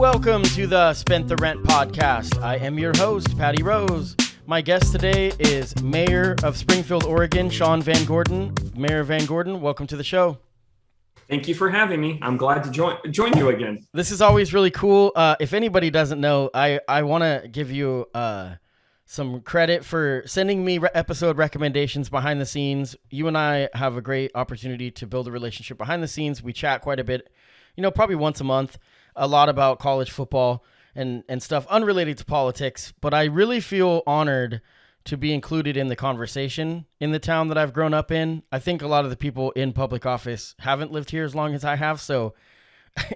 Welcome to the Spent the Rent podcast. I am your host, Patty Rose. My guest today is Mayor of Springfield, Oregon, Sean VanGordon. Mayor VanGordon, welcome to the show. Thank you for having me. I'm glad to join you again. This is always really cool. If anybody doesn't know, I want to give you some credit for sending me episode recommendations behind the scenes. You and I have a great opportunity to build a relationship behind the scenes. We chat quite a bit, probably once a month, a lot about college football and stuff unrelated to politics. But I really feel honored to be included in the conversation in the town that I've grown up in. I think a lot of the people in public office haven't lived here as long as I have, so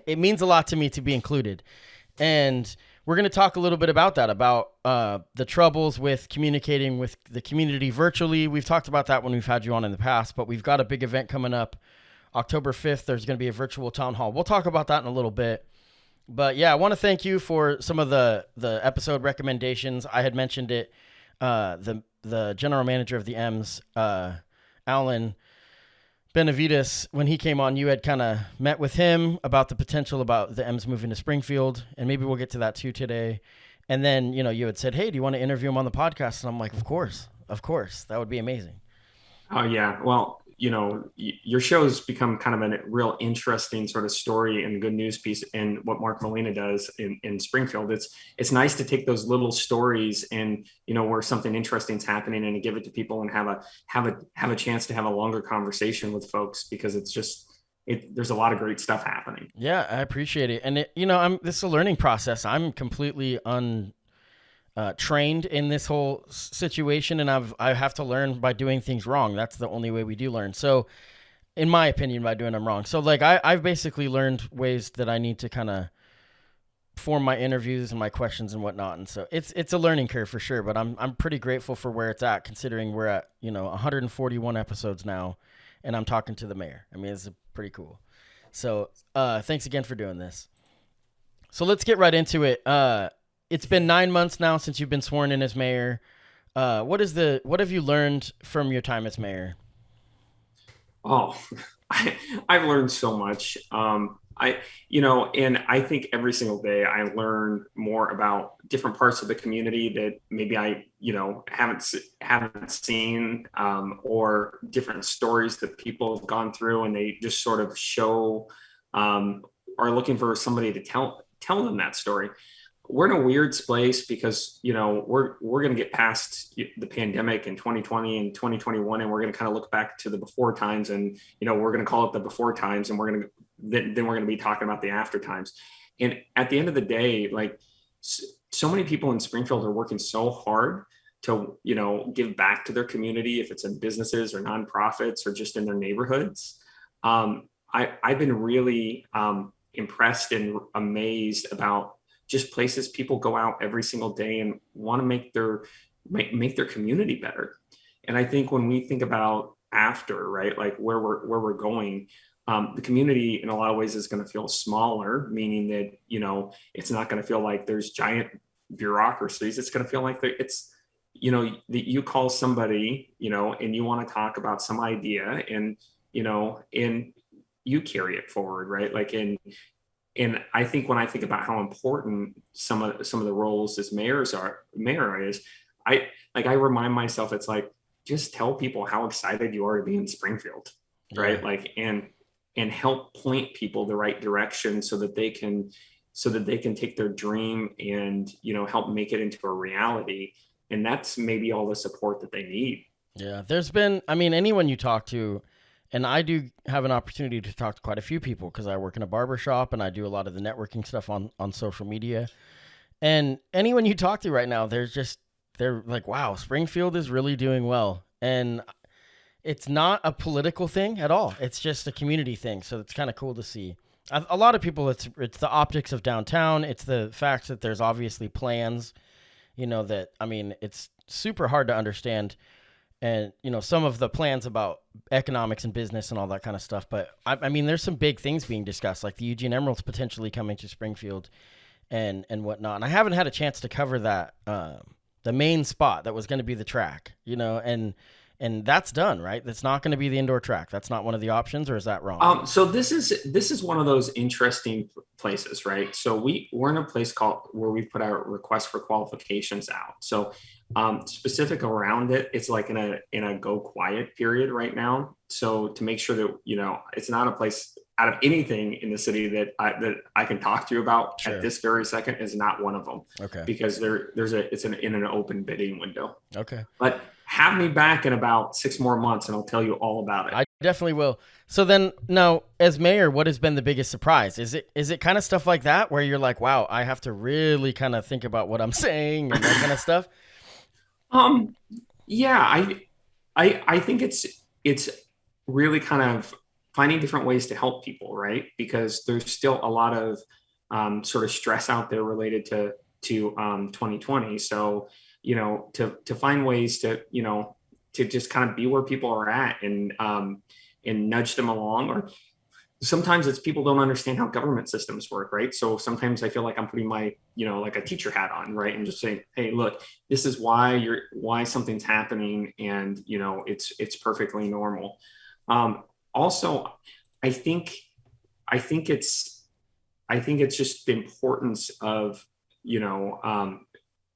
it means a lot to me to be included. And we're going to talk a little bit about that, about the troubles with communicating with the community virtually. We've talked about that when we've had you on in the past, but we've got a big event coming up October 5th. There's going to be a virtual town hall. We'll talk about that in a little bit. But yeah, I want to thank you for some of the episode recommendations. I had mentioned it. The general manager of the M's, Alan Benavides, when he came on, you had kind of met with him about the potential about the M's moving to Springfield, and maybe we'll get to that too today. And then, you had said, hey, do you want to interview him on the podcast? And I'm like, of course, that would be amazing. Oh yeah. Well, your show's become kind of a real interesting sort of story and good news piece in what Mark Molina does in Springfield. It's nice to take those little stories and, where something interesting is happening and to give it to people and have a chance to have a longer conversation with folks, because there's a lot of great stuff happening. Yeah, I appreciate it. And this is a learning process. I'm completely trained in this whole situation, and I have to learn by doing things wrong. That's the only way we do learn. So in my opinion, by doing them wrong. So I've basically learned ways that I need to kind of form my interviews and my questions and whatnot. And so it's a learning curve for sure, but I'm pretty grateful for where it's at, considering we're at, 141 episodes now, and I'm talking to the mayor. I mean, it's pretty cool. So thanks again for doing this. So let's get right into it. It's been 9 months now since you've been sworn in as mayor. What have you learned from your time as mayor? Oh, I've learned so much. And I think every single day I learn more about different parts of the community that maybe I, haven't seen, or different stories that people have gone through, and they just sort of show, are looking for somebody to tell them that story. We're in a weird place because, we're going to get past the pandemic in 2020 and 2021, and we're going to kind of look back to the before times, and, we're going to call it the before times, and then we're going to be talking about the after times. And at the end of the day, so many people in Springfield are working so hard to, give back to their community, if it's in businesses or nonprofits or just in their neighborhoods. I've been really impressed and amazed about just places people go out every single day and want to make their community better. And I think when we think about after, right, like where we're going, the community in a lot of ways is going to feel smaller, meaning that, it's not going to feel like there's giant bureaucracies. It's going to feel like it's, that you call somebody, and you want to talk about some idea, and, and you carry it forward, right? And I think when I think about how important some of the roles as mayor is, I remind myself, it's like, just tell people how excited you are to be in Springfield, right? Yeah. And help point people the right direction so that they can take their dream and, help make it into a reality. And that's maybe all the support that they need. Yeah. There's been, anyone you talk to, and I do have an opportunity to talk to quite a few people because I work in a barber shop and I do a lot of the networking stuff on social media. And anyone you talk to right now, they're like, wow, Springfield is really doing well. And it's not a political thing at all. It's just a community thing. So it's kind of cool to see. A lot of people, it's the optics of downtown. It's the fact that there's obviously plans, it's super hard to understand. And, some of the plans about economics and business and all that kind of stuff. But there's some big things being discussed, like the Eugene Emeralds potentially coming to Springfield and whatnot. And I haven't had a chance to cover that, the main spot that was going to be the track, and and that's done, right? That's not going to be the indoor track. That's not one of the options, or is that wrong? So this is one of those interesting places, right? So we're in a place called where we put our request for qualifications out. So specific around it, it's like in a go quiet period right now. So to make sure that it's not a place out of anything in the city that I can talk to you about Sure. at this very second is not one of them. Okay. Because in an open bidding window. Okay. But have me back in about 6 more months and I'll tell you all about it. I definitely will. So then now as mayor, what has been the biggest surprise? Is it kind of stuff like that where you're like, wow, I have to really kind of think about what I'm saying and that kind of stuff? Um, yeah, I think it's really kind of finding different ways to help people, right? Because there's still a lot of sort of stress out there related to 2020. So to find ways to just kind of be where people are at and nudge them along, or sometimes it's people don't understand how government systems work, right? So sometimes I feel like I'm putting my, like a teacher hat on, right? And just saying, hey, look, this is why something's happening. And, it's perfectly normal. Also, I think, I think it's, I think it's just the importance of,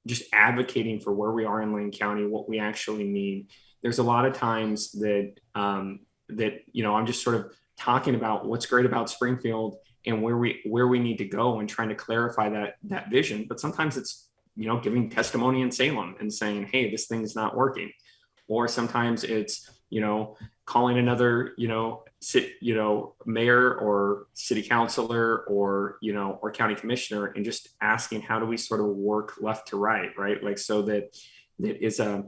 just advocating for where we are in Lane County, what we actually need. There's a lot of times that I'm just sort of talking about what's great about Springfield and where we need to go and trying to clarify that vision. But sometimes it's giving testimony in Salem and saying, hey, this thing's not working. Or sometimes it's calling another mayor or city councilor or county commissioner and just asking, how do we sort of work left to right, like so that is a.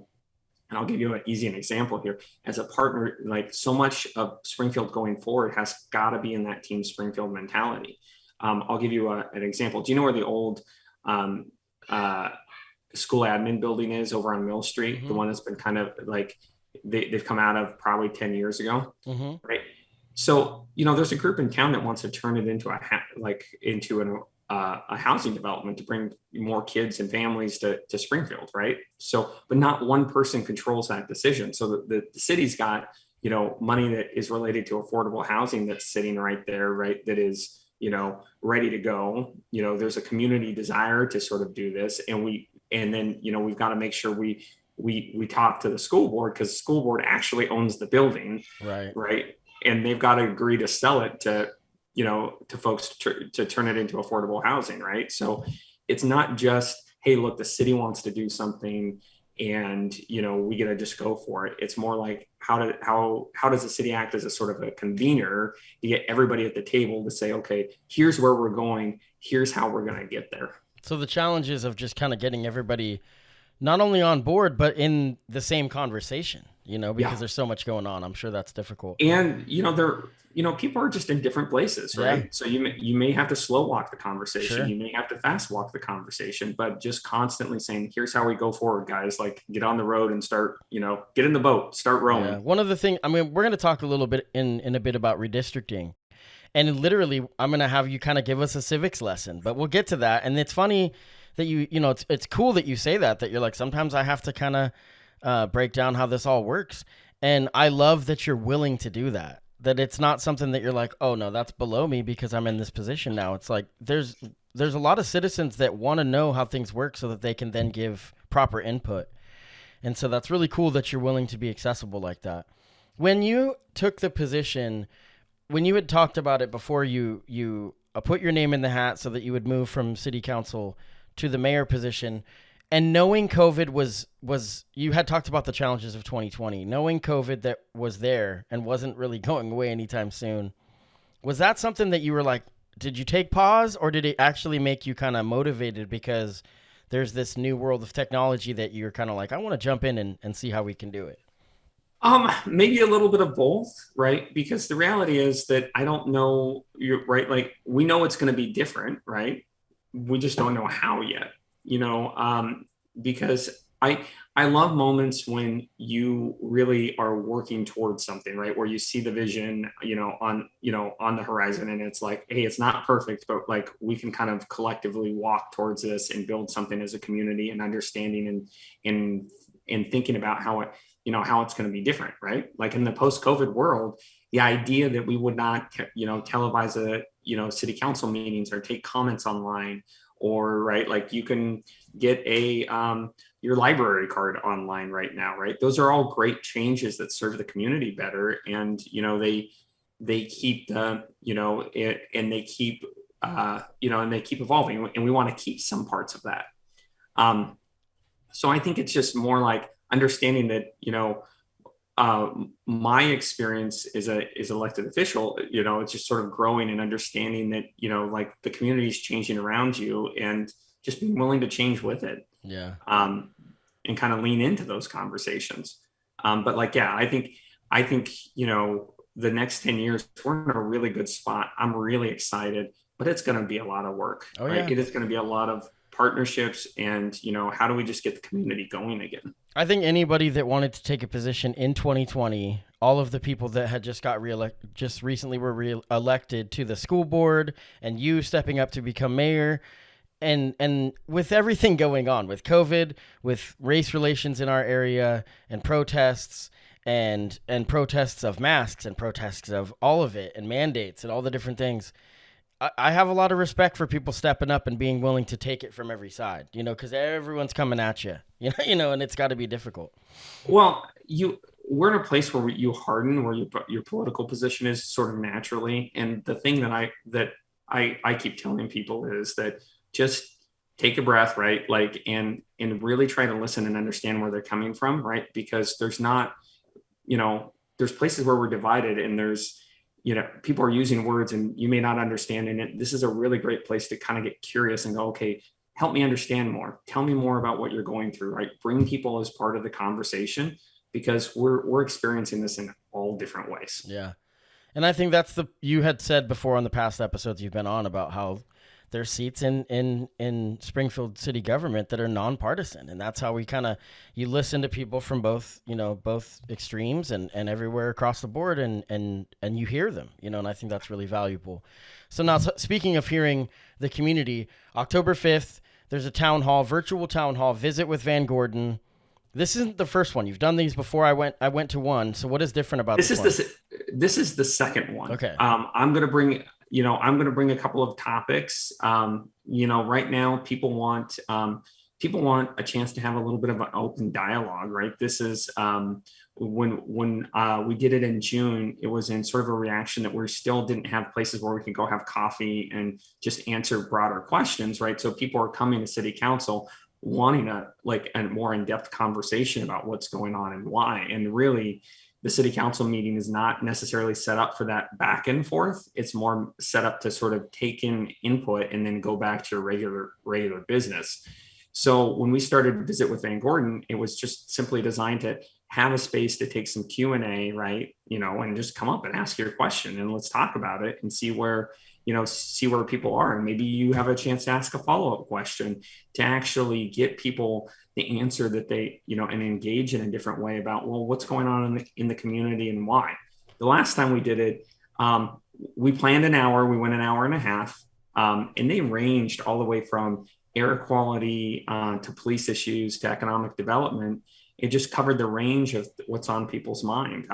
And I'll give you an example here. As a partner, like so much of Springfield going forward has got to be in that Team Springfield mentality. I'll give you an example. Do you know where the old school admin building is over on Mill Street? Mm-hmm. The one that's been kind of like they've come out of probably 10 years ago, mm-hmm. right? So there's a group in town that wants to turn it into a housing development to bring more kids and families to Springfield, right? So, but not one person controls that decision. So the city's got, money that is related to affordable housing that's sitting right there, right? That is, ready to go. There's a community desire to sort of do this. And then we've got to make sure we talk to the school board, because the school board actually owns the building, right? And they've got to agree to sell it to folks to turn it into affordable housing, right? So it's not just, hey, look, the city wants to do something and, we got to just go for it. It's more like, how does the city act as a sort of a convener to get everybody at the table to say, okay, here's where we're going, here's how we're going to get there. So the challenges of just kind of getting everybody not only on board, but in the same conversation, because there's so much going on. I'm sure that's difficult. And, people are just in different places, right? Yeah. So you may have to slow walk the conversation. Sure. You may have to fast walk the conversation, but just constantly saying, here's how we go forward, guys. Like, get on the road and start, get in the boat, start rowing. Yeah. One of the things, we're going to talk a little bit in a bit about redistricting. And literally, I'm going to have you kind of give us a civics lesson, but we'll get to that. And it's funny that it's cool that you say that you're like, sometimes I have to kind of break down how this all works. And I love that you're willing to do that it's not something that you're like, oh no, that's below me because I'm in this position now. It's like, there's a lot of citizens that want to know how things work so that they can then give proper input. And so that's really cool that you're willing to be accessible like that. When you took the position, when you had talked about it before you put your name in the hat so that you would move from city council to the mayor position, and knowing COVID was you had talked about the challenges of 2020, knowing COVID that was there and wasn't really going away anytime soon, was that something that you were like, did you take pause, or did it actually make you kind of motivated because there's this new world of technology that you're kind of like, I want to jump in and see how we can do it? Maybe a little bit of both, right? Because the reality is that I don't know, you're right. Like, we know it's going to be different, right? We just don't know how yet, because I love moments when you really are working towards something, right? Where you see the vision, on the horizon, and it's like, hey, it's not perfect, but like, we can kind of collectively walk towards this and build something as a community, and understanding and thinking about how it's going to be different, right? Like in the post-COVID world, the idea that we would not, televise city council meetings or take comments online, or right, like you can get your library card online right now, right? Those are all great changes that serve the community better, and they keep and they keep and they keep evolving, and we want to keep some parts of that. So I think it's just more like understanding that, my experience as elected official, it's just sort of growing and understanding that, like the community is changing around you, and just being willing to change with it. Yeah. And kind of lean into those conversations. But like, yeah, I think, the next 10 years, we're in a really good spot. I'm really excited, but it's going to be a lot of work. Oh, right? Yeah. It is going to be a lot of partnerships, and how do we just get the community going again? I think anybody that wanted to take a position in 2020, all of the people that had just got just recently were re-elected to the school board, and you stepping up to become mayor, and with everything going on with COVID, with race relations in our area, and protests, and protests of masks, and protests of all of it, and mandates, and all the different things, I have a lot of respect for people stepping up and being willing to take it from every side, because everyone's coming at you, and it's got to be difficult. Well, we're in a place where you harden where your political position is sort of naturally. And the thing that I keep telling people is that just take a breath, right? Like, and really try to listen and understand where they're coming from, right? Because there's not, there's places where we're divided, and there's, people are using words and you may not understand. And this is a really great place to kind of get curious and go, okay, help me understand more. Tell me more about what you're going through, right? Bring people as part of the conversation, because we're experiencing this in all different ways. Yeah. And I think you had said before on the past episodes you've been on about how there's seats in Springfield city government that are nonpartisan. And that's how you listen to people from both extremes and everywhere across the board, and you hear them, and I think that's really valuable. So now, speaking of hearing the community, October 5th, there's a virtual town hall, visit with VanGordon. This isn't the first one. You've done these before. I went to one. So what is different about this one? This is the second one. Okay. I'm going to bring a couple of topics. Right now people want a chance to have a little bit of an open dialogue, right? This is when we did it in June, it was in sort of a reaction that we still didn't have places where we could go have coffee and just answer broader questions, right? So people are coming to city council wanting a more in-depth conversation about what's going on and why. And really, the city council meeting is not necessarily set up for that back and forth. It's more set up to sort of take in input and then go back to your regular business. So when we started Visit with VanGordon, it was just simply designed to have a space to take some Q&A, right? And just come up and ask your question, and let's talk about it and see where people are. And maybe you have a chance to ask a follow-up question to actually get people the answer that they, and engage in a different way about, well, what's going on in the community and why. The last time we did it, we planned an hour, we went an hour and a half, and they ranged all the way from air quality to police issues to economic development. It just covered the range of what's on people's mind.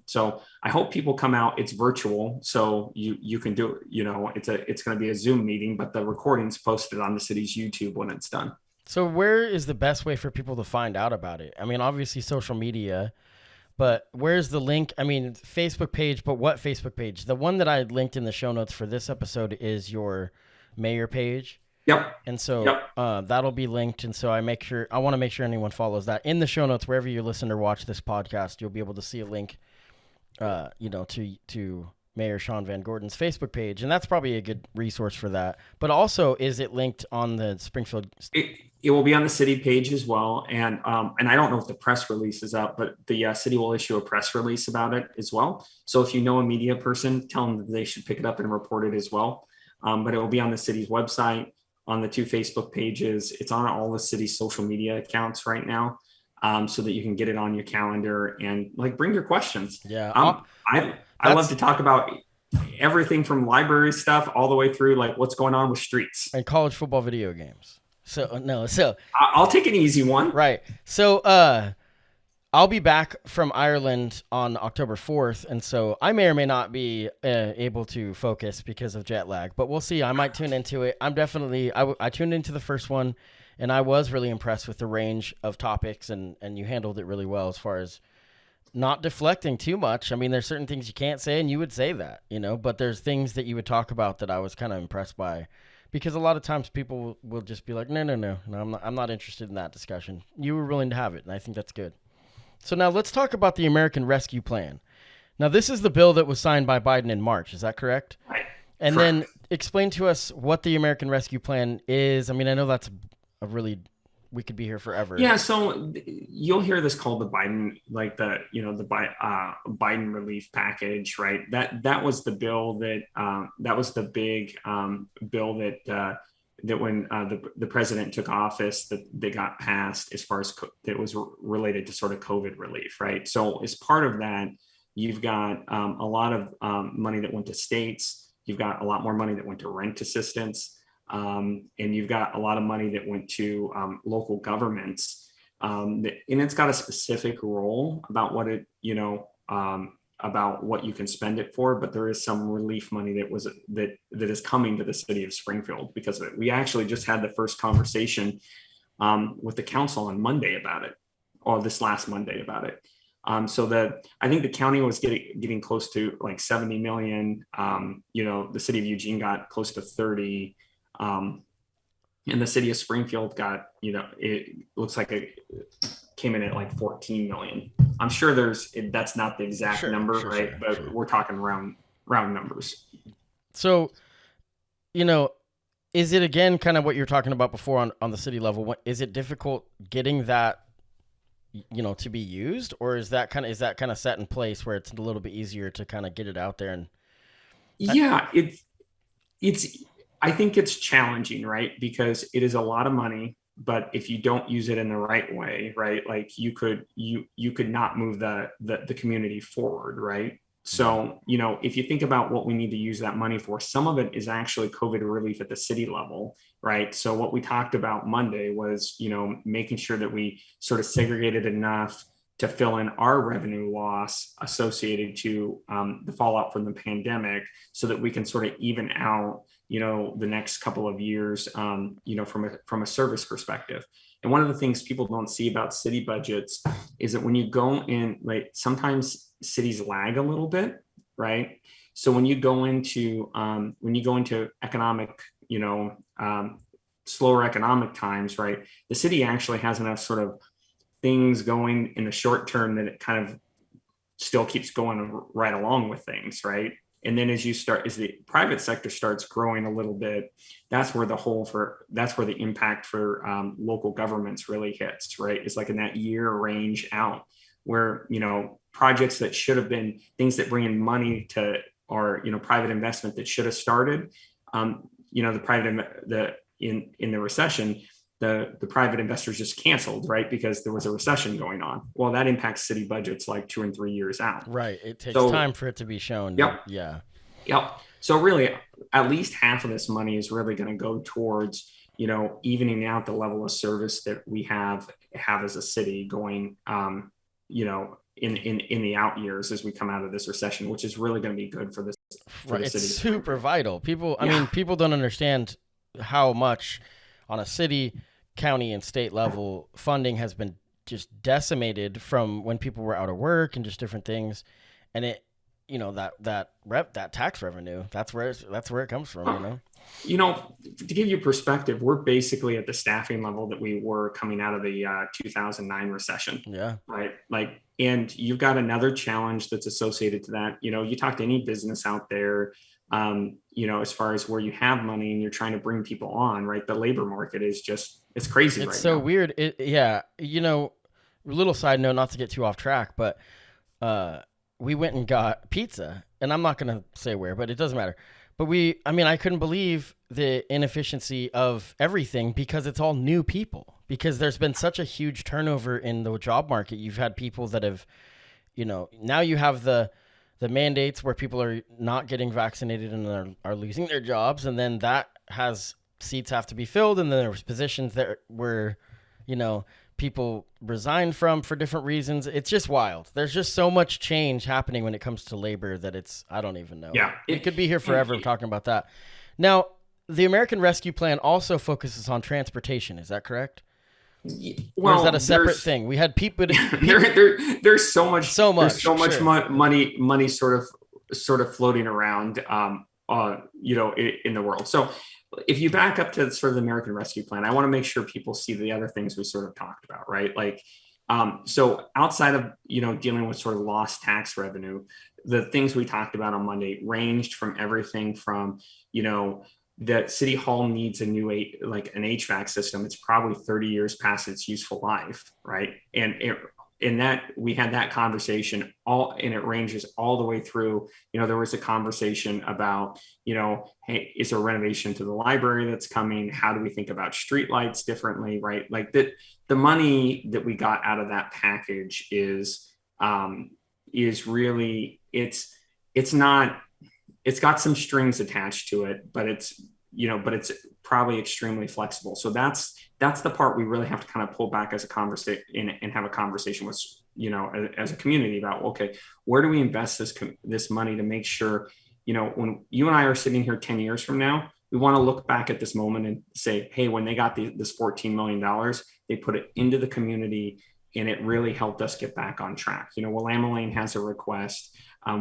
So I hope people come out. It's virtual, so you can do it. It's going to be a Zoom meeting, but the recording's posted on the city's YouTube when it's done. So where is the best way for people to find out about it? I mean, obviously social media, but where's the link? I mean, Facebook page, but what Facebook page? The one that I linked in the show notes for this episode is your mayor page. Yep. And so that'll be linked. And so I want to make sure anyone follows that. In the show notes, wherever you listen or watch this podcast, you'll be able to see a link, to Mayor Sean VanGordon's Facebook page. And that's probably a good resource for that. But also, is it linked on the Springfield? It will be on the city page as well. And I don't know if the press release is out, but the city will issue a press release about it as well. So if you know a media person, tell them that they should pick it up and report it as well. But it will be on the city's website, on the 2 Facebook pages. It's on all the city's social media accounts right now, so that you can get it on your calendar and bring your questions. Yeah. I love to talk about everything from library stuff all the way through what's going on with streets and college football video games. So I'll take an easy one. Right. So I'll be back from Ireland on October 4th, and so I may or may not be able to focus because of jet lag, but we'll see. I might tune into it. I'm definitely, I tuned into the first one, and I was really impressed with the range of topics, and you handled it really well as far as not deflecting too much. I mean, there's certain things you can't say, and you would say that, but there's things that you would talk about that I was kind of impressed by. Because a lot of times people will just be like, no, I'm not interested in that discussion. You were willing to have it, and I think that's good. So now let's talk about the American Rescue Plan. Now, this is the bill that was signed by Biden in March. Is that correct? Right. And Correct. then explain to us what the American Rescue Plan is. I mean, I know that's a really, we could be here forever. Yeah, so you'll hear this called the Biden, like the Biden relief package, right? That was the bill that was the big bill that when the president took office that they got passed as far as that was related to sort of COVID relief, right? So as part of that, you've got a lot of money that went to states. You've got a lot more money that went to rent assistance. And you've got a lot of money that went to local governments. And it's got a specific role about what it, about what you can spend it for, but there is some relief money that is coming to the city of Springfield because of it. We actually just had the first conversation with the council on Monday about it, or this last Monday about it. So I think the county was getting close to like 70 million. The city of Eugene got close to 30. And the city of Springfield got, it looks like it came in at like 14 million. I'm sure that's not the exact number, right? But we're talking round numbers. So, is it again kind of what you're talking about before on the city level? Is it difficult getting that, to be used, or is that kind of set in place where it's a little bit easier to kind of get it out there? And yeah, I think it's challenging, right? Because it is a lot of money, but if you don't use it in the right way, right? Like you could not move the community forward, right? So, if you think about what we need to use that money for, some of it is actually COVID relief at the city level, right? So what we talked about Monday was, making sure that we sort of segregated enough to fill in our revenue loss associated to the fallout from the pandemic so that we can sort of even out, the next couple of years, from a service perspective. And one of the things people don't see about city budgets is that when you go in, like sometimes cities lag a little bit, right? So when you go into economic, slower economic times, right? The city actually has enough sort of things going in the short term that it kind of still keeps going right along with things, right? And then as the private sector starts growing a little bit, that's where the impact for local governments really hits, right? It's like in that year range out where, projects that should have been things that bring in money to, or, private investment that should have started, in the recession, the private investors just canceled, right? Because there was a recession going on. Well, that impacts city budgets like 2 and 3 years out. Right. It takes time for it to be shown. Yep. Yeah. Yep. So really, at least half of this money is really going to go towards, evening out the level of service that we have as a city going, in the out years as we come out of this recession, which is really going to be good for this. Right. It's super vital. People don't understand how much on a city, county, and state level funding has been just decimated from when people were out of work and just different things. And it, that tax revenue, that's where it comes from, To give you perspective, we're basically at the staffing level that we were coming out of the 2009 recession. Yeah. Right. And you've got another challenge that's associated to that. You talk to any business out there, as far as where you have money and you're trying to bring people on, right? The labor market is it's crazy. It's so weird. Little side note, not to get too off track, but we went and got pizza, and I'm not going to say where, but it doesn't matter. But I couldn't believe the inefficiency of everything because it's all new people, because there's been such a huge turnover in the job market. You've had people that have, now you have the mandates where people are not getting vaccinated and are losing their jobs. And then seats have to be filled. And then there's positions that were, people resign from for different reasons. It's just wild. There's just so much change happening when it comes to labor that I don't even know. Yeah. We could be here forever talking about that. Now, the American Rescue Plan also focuses on transportation. Is that correct? Or is that a separate thing? We had people. There's so much. There's so much sure. money sort of floating around, in the world. So if you back up to sort of the American Rescue Plan, I want to make sure people see the other things we sort of talked about, right? Like, so outside of, dealing with sort of lost tax revenue, the things we talked about on Monday ranged from everything from, that City Hall needs an HVAC system. It's probably 30 years past its useful life, right? And in that, we had that conversation and it ranges all the way through. There was a conversation about, hey, is there a renovation to the library that's coming? How do we think about streetlights differently, right? Like that, the money that we got out of that package is really, it's not. It's got some strings attached to it, but it's probably extremely flexible. So that's the part we really have to kind of pull back as a conversation and have a conversation with, as a community about, okay, where do we invest this money to make sure, when you and I are sitting here 10 years from now, we want to look back at this moment and say, hey, when they got this $14 million, they put it into the community and it really helped us get back on track. Willamette Lane has a request. I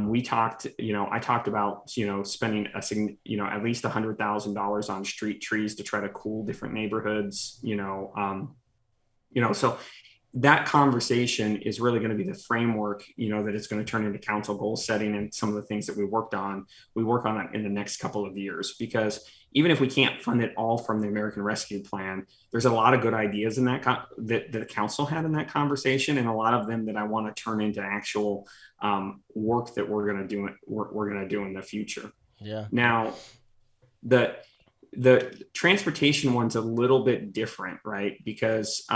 talked about, spending at least $100,000 on street trees to try to cool different neighborhoods, so that conversation is really going to be the framework, that it's going to turn into council goal setting and some of the things that we work on it in the next couple of years, because even if we can't fund it all from the American Rescue Plan, there's a lot of good ideas in that that the council had in that conversation, and a lot of them that I want to turn into actual work that we're going to do in the future. Yeah. Now, the transportation one's a little bit different, right? Because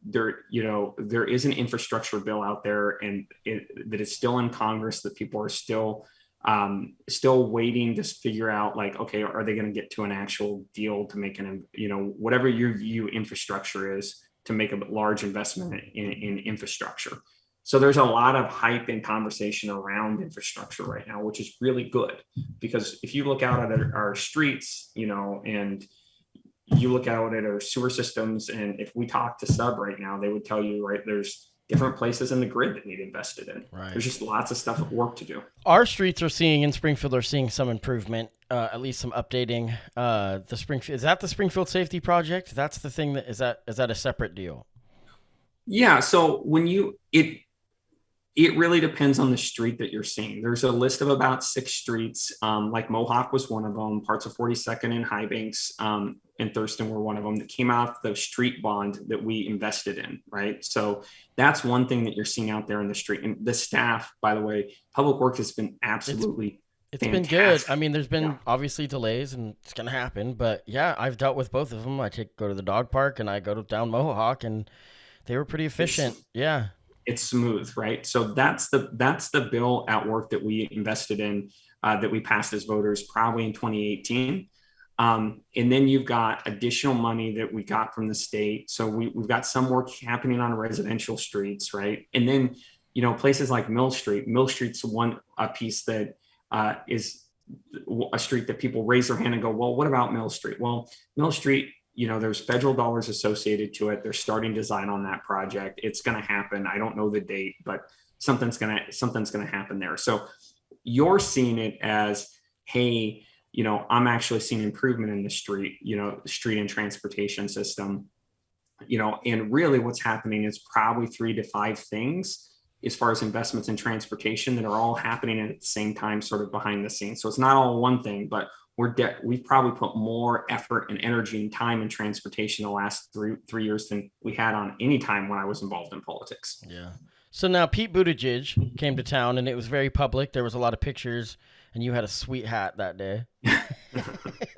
there is an infrastructure bill out there, and that is still in Congress, that people are still waiting to figure out, like, okay, are they going to get to an actual deal to make whatever your view infrastructure is, to make a large investment in infrastructure. So there's a lot of hype and conversation around infrastructure right now, which is really good, because if you look out at our streets, and you look out at our sewer systems, and if we talk to Sub right now, they would tell you, right, there's different places in the grid that need invested in. Right. There's just lots of stuff, work to do. Our streets in Springfield are seeing some improvement, at least some updating. Is that the Springfield Safety Project? That's the thing is that a separate deal? Yeah. So it really depends on the street that you're seeing. There's a list of about 6 streets, like Mohawk was one of them, parts of 42nd and High Banks and Thurston were one of them, that came out the street bond that we invested in, right? So that's one thing that you're seeing out there in the street. And the staff, by the way, Public Works has been absolutely It's been good. I mean, there's been obviously delays, and it's going to happen. But yeah, I've dealt with both of them. I go to the dog park and I go down Mohawk, and they were pretty efficient. It's smooth, right? So that's the bill at work that we invested in, that we passed as voters probably in 2018. And then you've got additional money that we got from the state. So we've got some work happening on residential streets, right? And then, places like Mill Street. Mill Street's a piece that is a street that people raise their hand and go, well, what about Mill Street? Well, Mill Street, there's federal dollars associated to it. They're starting design on that project. It's going to happen. I don't know the date, but something's going to happen there. So you're seeing it as, hey, I'm actually seeing improvement in the street, street and transportation system, and really what's happening is probably 3 to 5 things as far as investments in transportation that are all happening at the same time, sort of behind the scenes. So it's not all one thing, but we've probably put more effort and energy and time in transportation the last three years than we had on any time when I was involved in politics. Yeah. So now Pete Buttigieg came to town, and it was very public. There was a lot of pictures, and you had a sweet hat that day.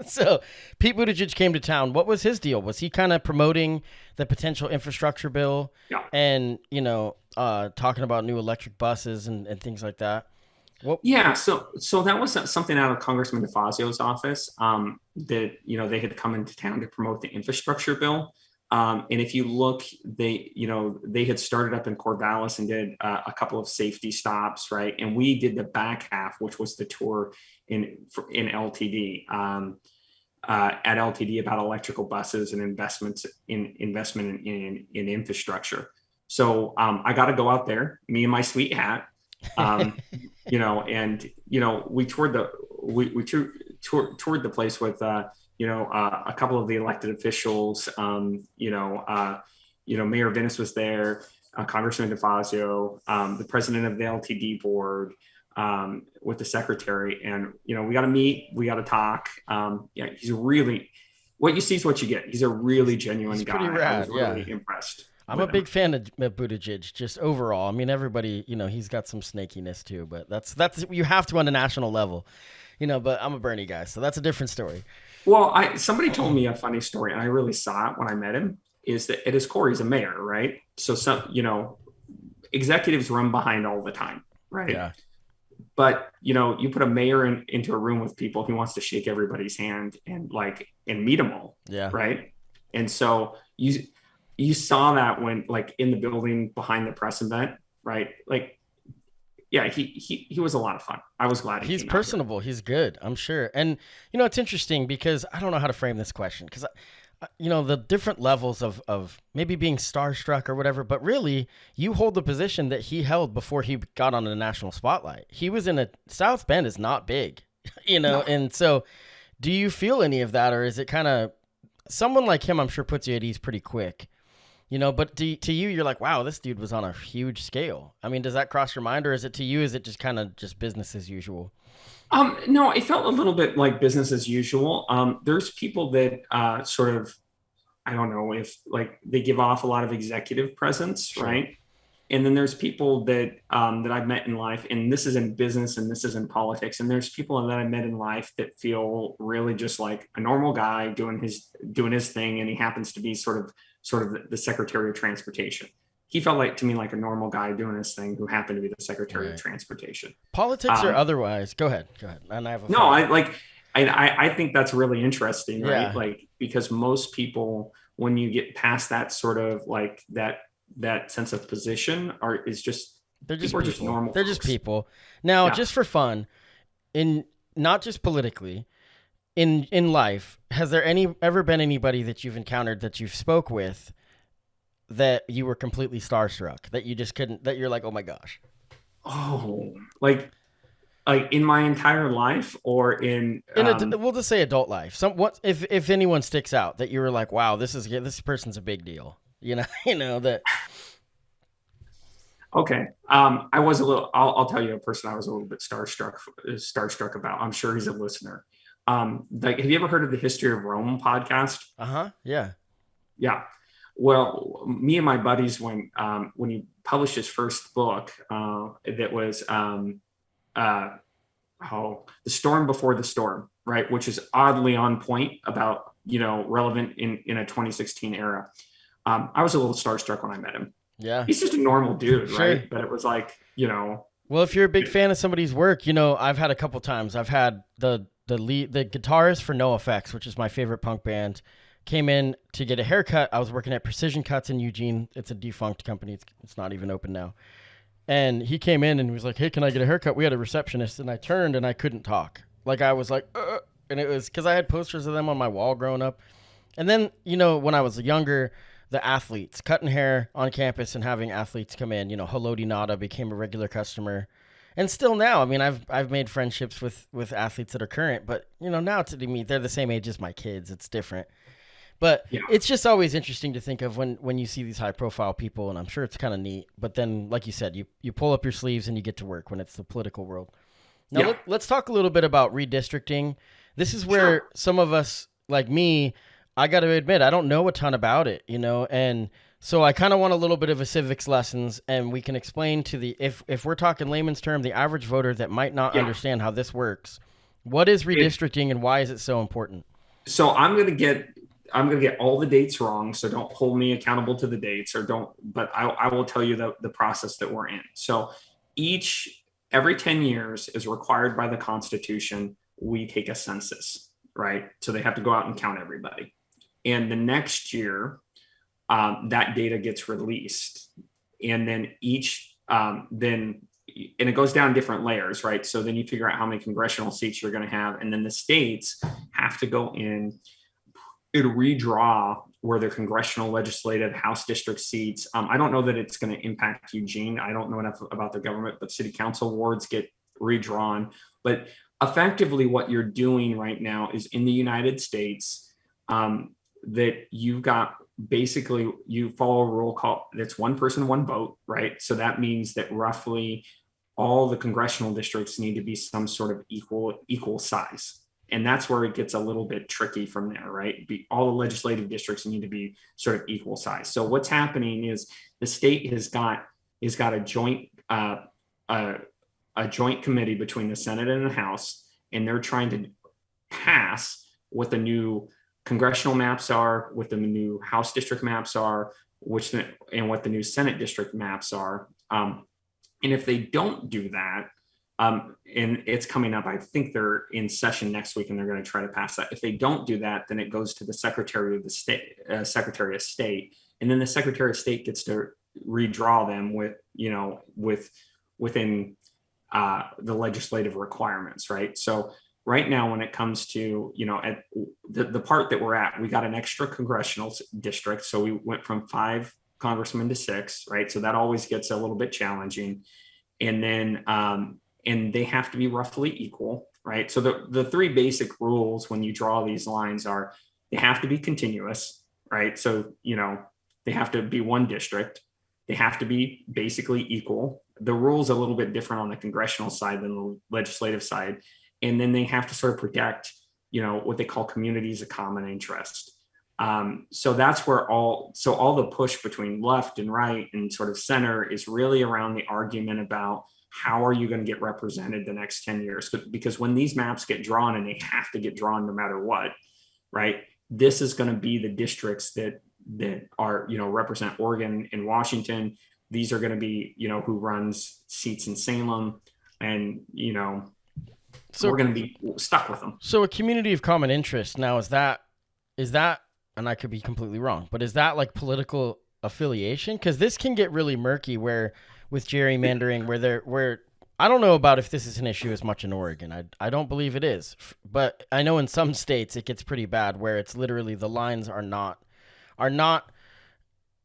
So Pete Buttigieg came to town. What was his deal? Was he kind of promoting the potential infrastructure bill, and talking about new electric buses and things like that? Yeah, so that was something out of Congressman DeFazio's office, that they had come into town to promote the infrastructure bill. And if you look, they had started up in Corvallis and did a couple of safety stops, right? And we did the back half, which was the tour in LTD, at LTD, about electrical buses and investment in infrastructure. So I got to go out there, me and my sweet hat, we toured the place with a couple of the elected officials. Mayor Venice was there, Congressman DeFazio, the president of the LTD board, with the secretary, and we got to meet, we got to talk. He's really, what you see is what you get. He's a really genuine guy. Pretty rad, I was really impressed. I'm a big fan of Buttigieg, just overall. I mean, everybody, he's got some snakiness too, but that's you have to on a national level, But I'm a Bernie guy, so that's a different story. Well, somebody told me a funny story, and I really saw it when I met him. Is that at his core, he's a mayor, right? So executives run behind all the time, right? Yeah. But you put a mayor into a room with people, he wants to shake everybody's hand and meet them all, yeah, right? And so you saw that when in the building behind the press event, right? He was a lot of fun. I was glad he's personable. He's good, I'm sure. And it's interesting because I don't know how to frame this question because the different levels of maybe being starstruck or whatever, but really you hold the position that he held before he got on the national spotlight. He was in South Bend is not big, No. And so do you feel any of that, or is it kind of someone like him, I'm sure puts you at ease pretty quick, but to you, you're like, wow, this dude was on a huge scale. I mean, does that cross your mind, or is it to you, is it just kind of just business as usual? No, it felt a little bit like business as usual. There's people that sort of, I don't know if they give off a lot of executive presence, Sure. right? And then there's people that I've met in life, and this is in business and this is in politics. And there's people that I met in life that feel really just like a normal guy doing his thing, and he happens to be sort of the Secretary of Transportation. He felt to me like a normal guy doing his thing who happened to be the Secretary of Transportation. Politics or otherwise. Go ahead. And I have I think that's really interesting, right? Yeah. Because most people, when you get past that sort of that sense of position, they're just normal. They're just people. Now, Yeah. just for fun, in not just politically, in life, has there ever been anybody that you've encountered that you've spoke with that you were completely starstruck, that you just couldn't, that you're like, oh my gosh? Oh, in my entire life, or we'll just say adult life. If anyone sticks out that you were like, wow, this person's a big deal. That. Okay. I was a little, I'll tell you a person I was a little bit starstruck about. I'm sure he's a listener. Have you ever heard of the History of Rome podcast? Yeah. Yeah. Well, me and my buddies, when he published his first book, that was The Storm Before the Storm, right? Which is oddly on point about, relevant in a 2016 era. I was a little starstruck when I met him. Yeah. He's just a normal dude, Sure. right? But it was well, if you're a big fan of somebody's work, I've had a couple times. I've had the guitarist for NoFX, which is my favorite punk band, came in to get a haircut. I was working at Precision Cuts in Eugene. It's a defunct company. It's not even open now. And he came in and he was like, hey, can I get a haircut? We had a receptionist, and I turned and I couldn't talk. I was like, and it was because I had posters of them on my wall growing up. And then, when I was younger, the athletes, cutting hair on campus and having athletes come in, Haloti Nada became a regular customer. And still now, I mean, I've made friendships with athletes that are current, but, now to me, they're the same age as my kids. It's different. But yeah. It's just always interesting to think of when you see these high profile people, and I'm sure it's kind of neat. But then, like you said, you pull up your sleeves and you get to work when it's the political world. Now, let's talk a little bit about redistricting. This is where some of us, like me, I got to admit, I don't know a ton about it, and so I kind of want a little bit of a civics lessons, and we can explain to if we're talking layman's term, the average voter that might not understand how this works. What is redistricting and why is it so important? So I'm going to get all the dates wrong. So don't hold me accountable to the dates but I will tell you the process that we're in. So every 10 years is required by the Constitution. We take a census, right? So they have to go out and count everybody. And the next year, that data gets released, and then and it goes down different layers, right? So then you figure out how many congressional seats you're going to have, and then the states have to go in and redraw where their congressional, legislative, House district seats. I don't know that it's going to impact Eugene. I don't know enough about their government, but city council wards get redrawn. But effectively, what you're doing right now is in the United States, that you've got basically you follow a rule called that's one person, one vote, right? So that means that roughly all the congressional districts need to be some sort of equal size. And that's where it gets a little bit tricky from there, right? All the legislative districts need to be sort of equal size. So what's happening is the state has got a joint committee between the Senate and the House, and they're trying to pass what the new congressional maps are, what the new House district maps are, and what the new Senate district maps are. And if they don't do that, and it's coming up, I think they're in session next week, and they're going to try to pass that. If they don't do that, then it goes to the Secretary of State, and then the Secretary of State gets to redraw them within the legislative requirements, right? So right now, when it comes to at the part that we're at, we got an extra congressional district, so we went from 5 congressmen to 6, right? So that always gets a little bit challenging, and then and they have to be roughly equal, right? So the 3 basic rules when you draw these lines are they have to be continuous, right? So they have to be one district, they have to be basically equal. The rule's a little bit different on the congressional side than the legislative side, and then they have to sort of protect what they call communities of common interest. So that's where all the push between left and right and sort of center is really around the argument about how are you going to get represented the next 10 years? Because when these maps get drawn, and they have to get drawn no matter what, right? This is going to be the districts that are, represent Oregon and Washington. These are going to be, who runs seats in Salem, and, so we're going to be stuck with them. So a community of common interest now, is that, and I could be completely wrong, but is that like political affiliation? Because this can get really murky with gerrymandering, where I don't know about if this is an issue as much in Oregon. I don't believe it is, but I know in some states it gets pretty bad where it's literally the lines are not,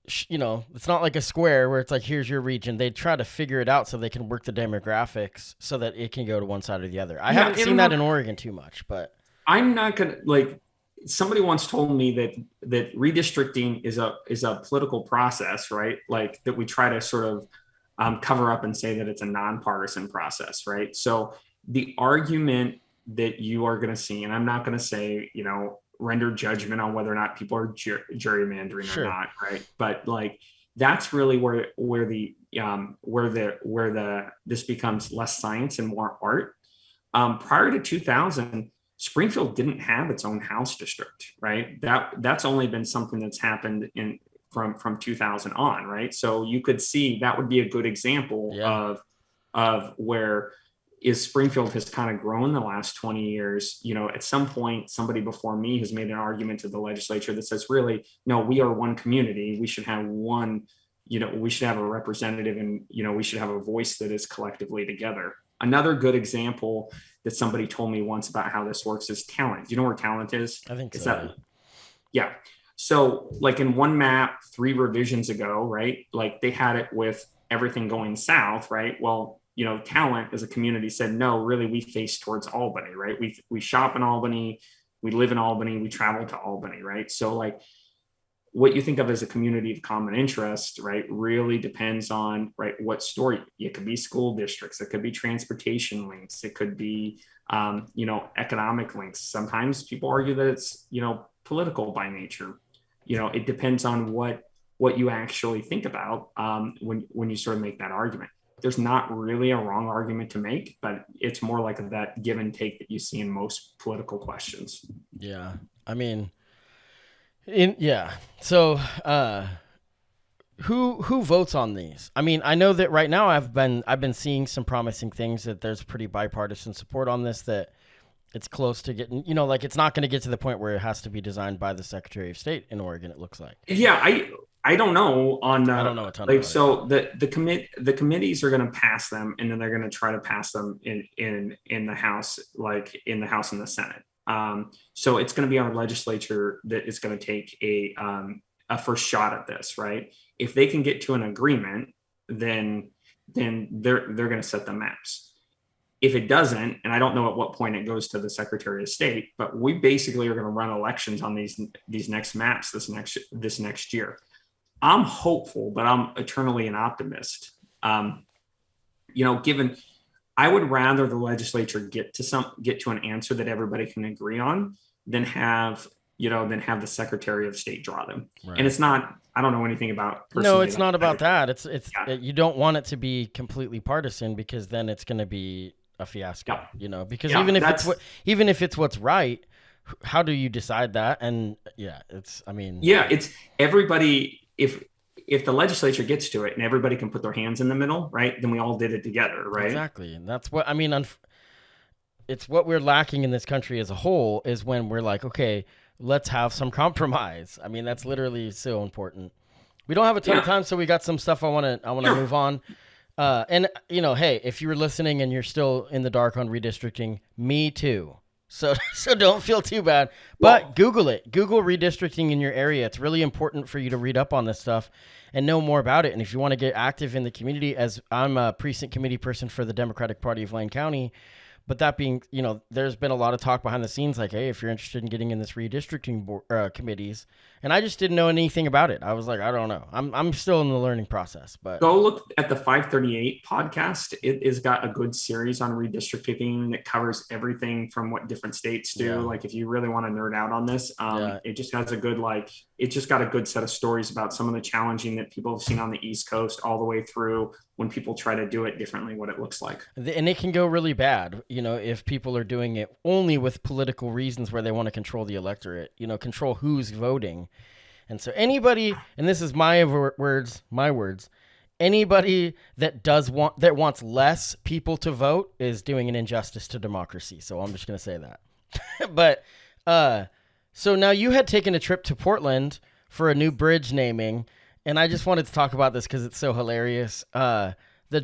it's not like a square where it's like, here's your region. They try to figure it out so they can work the demographics so that it can go to one side or the other. I haven't seen that in Oregon too much, but I'm not going to somebody once told me that redistricting is a political process, right? Like that we try to sort of cover up and say that it's a nonpartisan process, right? So the argument that you are going to see, and I'm not going to say, render judgment on whether or not people are gerrymandering Sure. or not, right? But that's really where this becomes less science and more art. Prior to 2000, Springfield didn't have its own House district, right? That's only been something that's happened from 2000 on, right? So you could see that would be a good example of where Springfield has kind of grown the last 20 years. At some point, somebody before me has made an argument to the legislature that says, really, no, we are one community. We should have one, we should have a representative, and, we should have a voice that is collectively together. Another good example that somebody told me once about how this works is talent. Do you know where talent is? I think so. Yeah. So in one map 3 revisions ago, right? They had it with everything going south, right? Well, talent as a community said, no, really, we face towards Albany, right? We shop in Albany, we live in Albany, we travel to Albany, right? So what you think of as a community of common interest, right, really depends on, right, what story. It could be school districts, it could be transportation links, it could be, economic links. Sometimes people argue that it's, political by nature. It depends on what you actually think about when you sort of make that argument. There's not really a wrong argument to make, but it's more like that give and take that you see in most political questions. Yeah. I mean, So, who votes on these? I mean, I know that right now I've been seeing some promising things, that there's pretty bipartisan support on this, that it's close to getting, it's not going to get to the point where it has to be designed by the Secretary of State in Oregon, it looks like. Yeah, I don't know on I don't know a ton like about it. so the committees are going to pass them, and then they're going to try to pass them in the House, like in the House and the Senate. So it's going to be our legislature that is going to take a first shot at this, right? If they can get to an agreement, then they're going to set the maps. If it doesn't, and I don't know at what point it goes to the Secretary of State, but we basically are going to run elections on these next maps this next year. I'm hopeful, but I'm eternally an optimist. Given I would rather the legislature get to an answer that everybody can agree on than have the Secretary of State draw them. Right. And it's not. I don't know anything about. No, it's not about that. You don't want it to be completely partisan, because then it's going to be a fiasco. Yeah. Because even if it's what's right, how do you decide that? And it's everybody. If the legislature gets to it and everybody can put their hands in the middle, right, then we all did it together, right? Exactly. And that's what I mean. It's what we're lacking in this country as a whole, is when we're like, okay, let's have some compromise. I mean, that's literally so important. We don't have a ton of time, so we got some stuff I want to move on. And hey, if you were listening and you're still in the dark on redistricting, me too. So don't feel too bad. But Google it. Google redistricting in your area. It's really important for you to read up on this stuff and know more about it. And if you want to get active in the community, as I'm a precinct committee person for the Democratic Party of Lane County, but that being, there's been a lot of talk behind the scenes, like, hey, if you're interested in getting in this redistricting committees, and I just didn't know anything about it. I was like, I don't know. I'm still in the learning process. But go look at the 538 podcast. It has got a good series on redistricting that covers everything from what different states do. Like, if you really want to nerd out on this, it just has it just got a good set of stories about some of the challenging that people have seen on the East Coast, all the way through when people try to do it differently, what it looks like. And it can go really bad, if people are doing it only with political reasons, where they want to control the electorate, control who's voting. And so anybody, and this is my words, anybody that wants less people to vote is doing an injustice to democracy. So I'm just going to say that. But so now you had taken a trip to Portland for a new bridge naming, and I just wanted to talk about this because it's so hilarious. The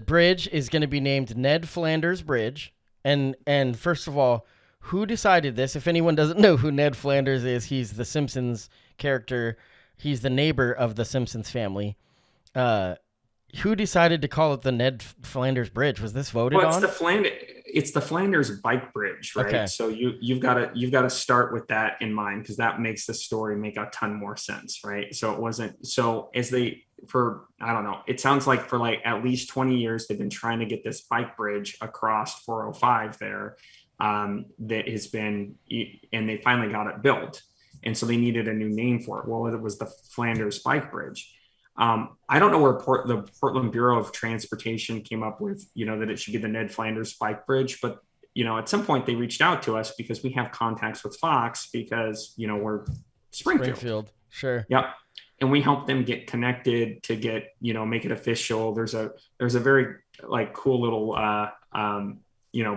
bridge is going to be named Ned Flanders Bridge. And first of all, who decided this? If anyone doesn't know who Ned Flanders is, he's the Simpsons character. He's the neighbor of the Simpsons family. Who decided to call it the Ned Flanders Bridge? Was this voted on? It's the Flanders Bike Bridge, right? Okay. So you've got to start with that in mind, because that makes the story make a ton more sense, right? So it wasn't so I don't know. It sounds like for at least 20 years they've been trying to get this bike bridge across 405 there. That has been, and they finally got it built, and so they needed a new name for it. Well, it was the Flanders Bike Bridge. I don't know where the Portland Bureau of Transportation came up with, that it should be the Ned Flanders Bike Bridge. But, at some point they reached out to us because we have contacts with Fox, because, we're Springfield. Sure. Yep. And we help them get connected to get, make it official. There's a very cool little,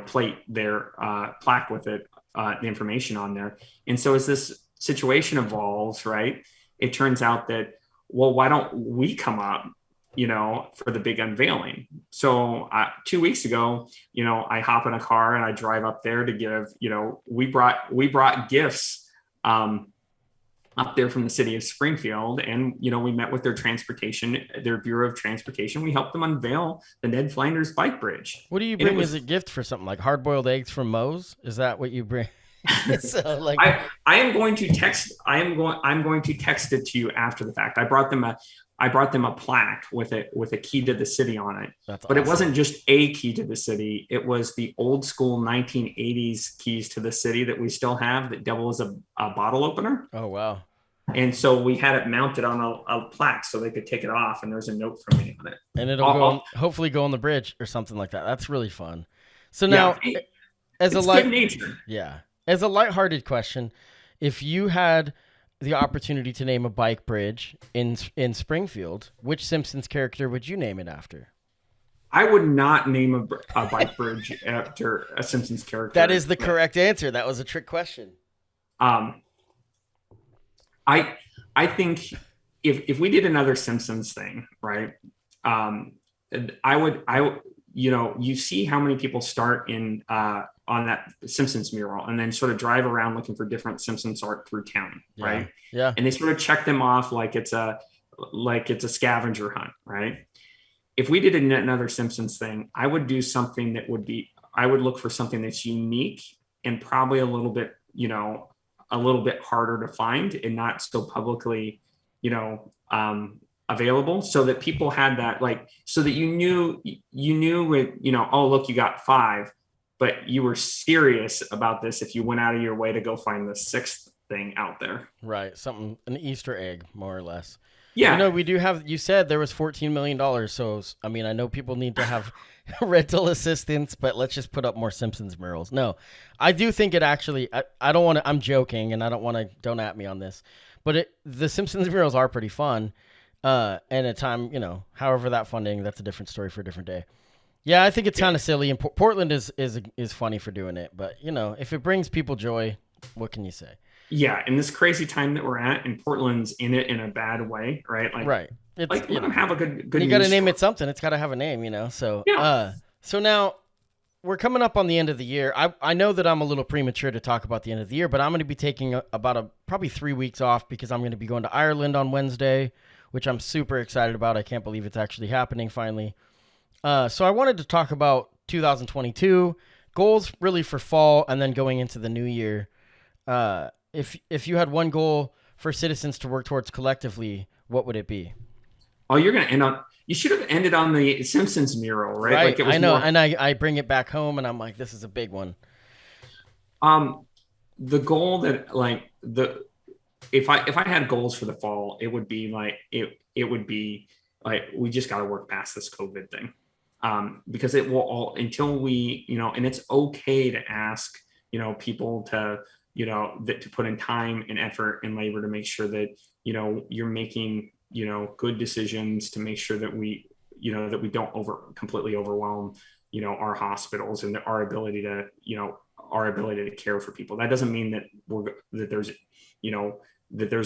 plate there, plaque with it, the information on there. And so as this situation evolves, right, it turns out that, well, why don't we come up, for the big unveiling? So 2 weeks ago, I hop in a car and I drive up there to give, we brought gifts up there from the city of Springfield. And, we met with their Bureau of Transportation. We helped them unveil the Ned Flanders Bike Bridge. What do you bring as a gift for something, like hard-boiled eggs from Moe's? Is that what you bring? So, I'm going to text it to you after the fact. I brought them a plaque with a key to the city on it. That's but awesome. It wasn't just a key to the city. It was the old school 1980s keys to the city that we still have, that double as a bottle opener. Oh, wow. And so we had it mounted on a plaque so they could take it off, and there's a note from me on it. And it'll hopefully go on the bridge or something like that. That's really fun. So now, as a lighthearted question, if you had the opportunity to name a bike bridge in Springfield, which Simpsons character would you name it after? I would not name a bike bridge after a Simpsons character. That is the correct answer. That was a trick question. I think if we did another Simpsons thing, right? I would, you see how many people start in on that Simpsons mural and then sort of drive around looking for different Simpsons art through town, right? Yeah. And they sort of check them off like it's a scavenger hunt, right? If we did another Simpsons thing, I would do something that would be, I would look for something that's unique and probably a little bit harder to find and not so publicly, available, so that people had that, like, so that you knew with, oh, look, you got 5, but you were serious about this if you went out of your way to go find the 6th thing out there. Right. Something, an Easter egg, more or less. Yeah. We do have, you said there was $14 million. So, I mean, I know people need to have rental assistance, but let's just put up more Simpsons murals. No, I do think it actually, I don't want to, I'm joking and I don't want to, don't at me on this, but the Simpsons murals are pretty fun. And at time, however that funding, that's a different story for a different day. Yeah, I think it's kind of silly. And Portland is funny for doing it. But, if it brings people joy, what can you say? Yeah, in this crazy time that we're at, and Portland's in it in a bad way, right? Right. It's, like, let them have a good. You got to name it something. It's got to have a name, So, yeah. So now we're coming up on the end of the year. I know that I'm a little premature to talk about the end of the year, but I'm going to be taking probably 3 weeks off because I'm going to be going to Ireland on Wednesday, which I'm super excited about. I can't believe it's actually happening finally. So I wanted to talk about 2022 goals really for fall and then going into the new year. If you had one goal for citizens to work towards collectively, what would it be? Oh, you're going to end on, you should have ended on the Simpsons mural, right? Right. Like it was I know. And I bring it back home and I'm like, this is a big one. The goal that if I had goals for the fall, it would be like, it would be like, we just got to work past this COVID thing. Because it will all, until we, and it's okay to ask, people to, to put in time and effort and labor to make sure that, you're making, good decisions to make sure that we, that we don't completely overwhelm, our hospitals and our ability to, care for people. That doesn't mean that there's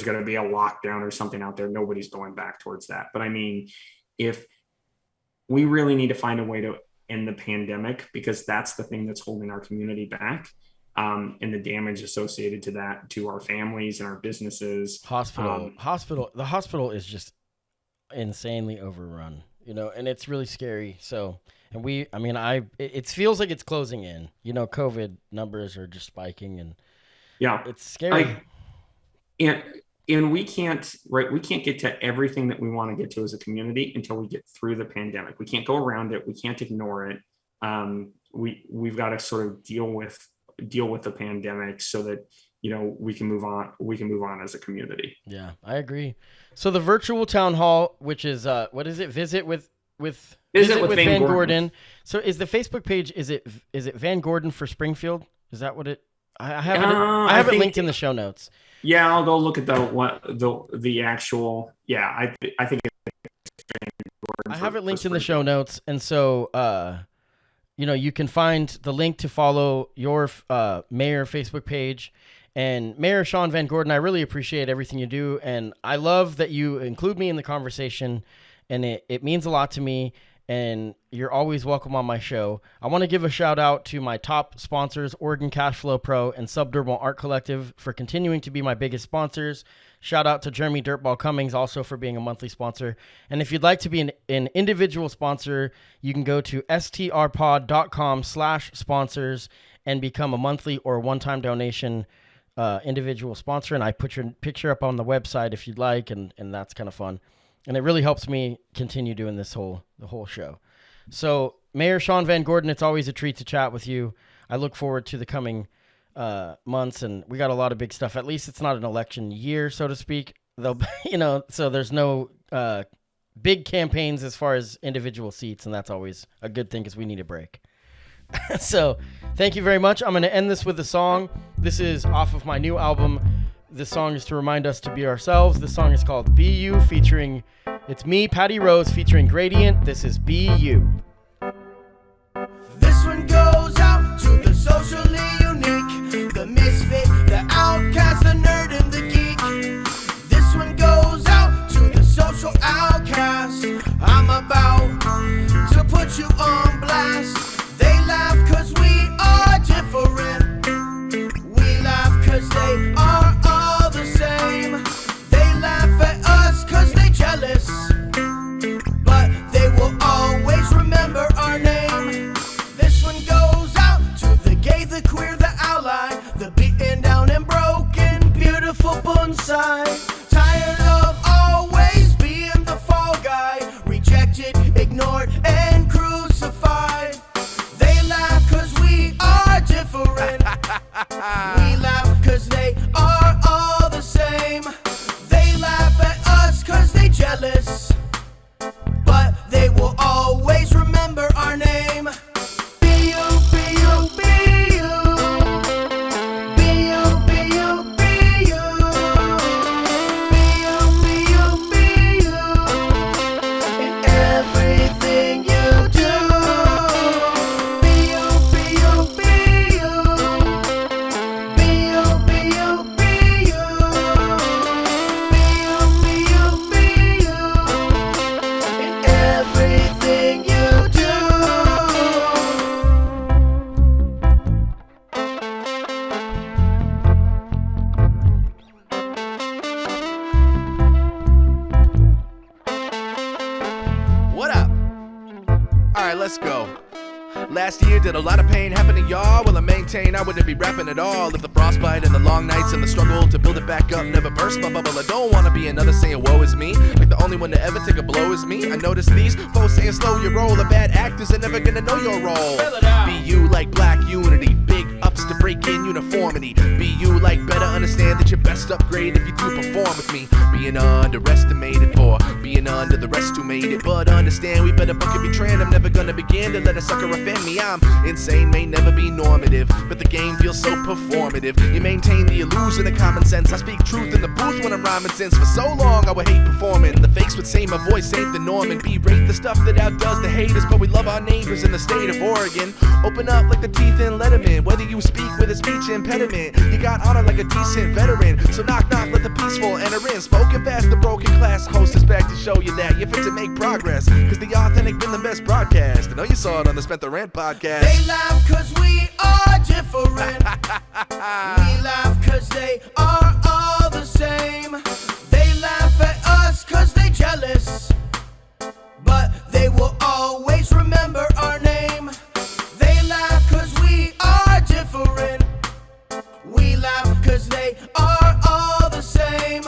going to be a lockdown or something out there. Nobody's going back towards that. But I mean, if we really need to find a way to end the pandemic, because that's the thing that's holding our community back. And the damage associated to that, to our families and our businesses. The hospital is just insanely overrun, and it's really scary. So, and it feels like it's closing in, COVID numbers are just spiking and yeah, it's scary. And we can't get to everything that we want to get to as a community until we get through the pandemic. We can't go around it. We can't ignore it. We've got to sort of deal with the pandemic so that, we can move on as a community. Yeah, I agree. So the virtual town hall, which is, what is it? Visit with VanGordon. So is the Facebook page, is it VanGordon for Springfield? Is that what it, I have it linked in the show notes. Yeah, I'll go look at the actual. Yeah, I think I have it linked in the show notes, and so you can find the link to follow your mayor Facebook page. And Mayor Sean VanGordon, I really appreciate everything you do, and I love that you include me in the conversation, and it means a lot to me. And you're always welcome on my show. I want to give a shout out to my top sponsors, Oregon Cashflow Pro and Subdermal Art Collective, for continuing to be my biggest sponsors. Shout out to Jeremy Dirtball Cummings also for being a monthly sponsor. And if you'd like to be an individual sponsor, you can go to strpod.com/sponsors and become a monthly or one-time donation individual sponsor. And I put your picture up on the website if you'd like, and that's kind of fun. And it really helps me continue doing the whole show. So, Mayor Sean VanGordon, it's always a treat to chat with you. I look forward to the coming months, and we got a lot of big stuff. At least it's not an election year, so to speak. Though, so there's no big campaigns as far as individual seats, and that's always a good thing because we need a break. So, thank you very much. I'm going to end this with a song. This is off of my new album. This song is to remind us to be ourselves. This song is called Be You, it's me, Patty Rose, featuring Gradient. This is Be You. This one goes out to the socially unique, the misfit, the outcast, the nerd, and the geek. This one goes out to Broken down and broken, beautiful bonsai. Tired of always being the fall guy. Rejected, ignored, and crucified. They laugh cause we are different. We laugh cause they are all the same. They laugh at us cause they jealous. But they will always remember our name. B-U, B-U, B-U. B-U, B-U, B-U. B-U, B-U, B-U. In everything you do. B-U, B-U, B-U. B-U, B-U, B-U. B-U, B-U, B-U. In everything you do. What up? Alright, let's go. Last year did a lot of pain happen to y'all. Will I maintain I wouldn't be rapping at all if the frostbite and the long nights and the struggle to build it back up never burst my bubble. I don't wanna be another saying woe is me, like the only one to ever take a blow is me. I notice these folks saying slow your roll, the bad actors are never gonna know your role. Be you like black unity, big ups to break in uniformity. Be you like better understand that you're best upgrade if you do perform with me. Being underestimated for being under the rest who made it, but understand we better bucket be trained. I'm never gonna begin to let a sucker offend me. I'm insane, may never be normative, but the game feels so performative. You maintain the illusion of common sense. I speak truth in the booth when I'm rhyming since for so long I would hate performing. The fakes would say my voice ain't the norm and berate the stuff that outdoes the haters, but we love our neighbors in the state of Oregon. Open up like the teeth in Letterman, whether you speak with a speech impediment. You got honor like a decent veteran, so knock knock, let the peaceful enter in. Spoken fast, the broken class host is back to show you that you're fit to make progress, cause the authentic been the best broadcast. I know you saw it on the Spent the Rant podcast. They laugh cause we are different. We laugh cause they are all the same. They laugh at us cause they jealous. But they will always remember our name. They laugh cause we are different. We laugh cause they are all the same.